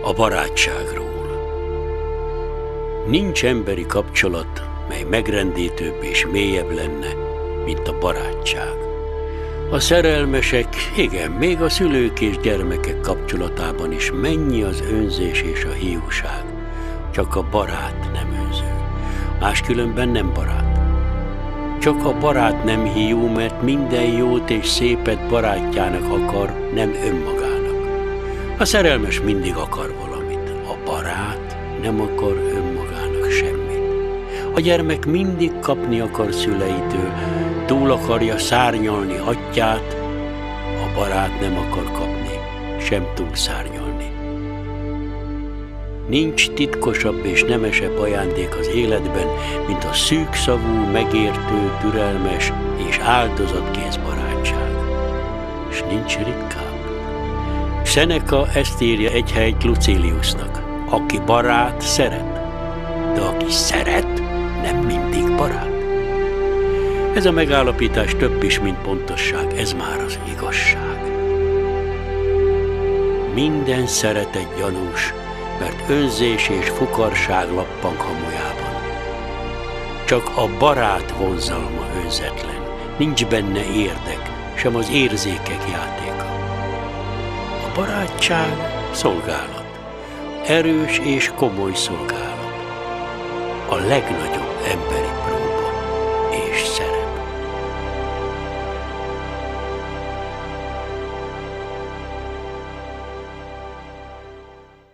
A barátságról. Nincs emberi kapcsolat, mely megrendítőbb és mélyebb lenne, mint a barátság. A szerelmesek, igen, még a szülők és gyermekek kapcsolatában is mennyi az önzés és a hiúság. Csak a barát nem önző, máskülönben nem barát. Csak a barát nem hiú, mert minden jót és szépet barátjának akar, nem önmagának. A szerelmes mindig akar valamit, a barát nem akar önmagának semmit. A gyermek mindig kapni akar szüleitől, túl akarja szárnyalni atyját, a barát nem akar kapni, sem túl szárnyalni. Nincs titkosabb és nemesebb ajándék az életben, mint a szűkszavú, megértő, türelmes és áldozatkész barátság. És nincs ritkább. Seneca ezt írja egy helyt Luciliusnak: aki barát, szeret, de aki szeret, nem mindig barát. Ez a megállapítás több is, mint pontosság, ez már az igazság. Minden szeretet gyanús, mert önzés és fukarság lappang hamujában. Csak a barát vonzalma önzetlen, nincs benne érdek, sem az érzékek játéka. A barátság szolgálat, erős és komoly szolgálat. A legnagyobb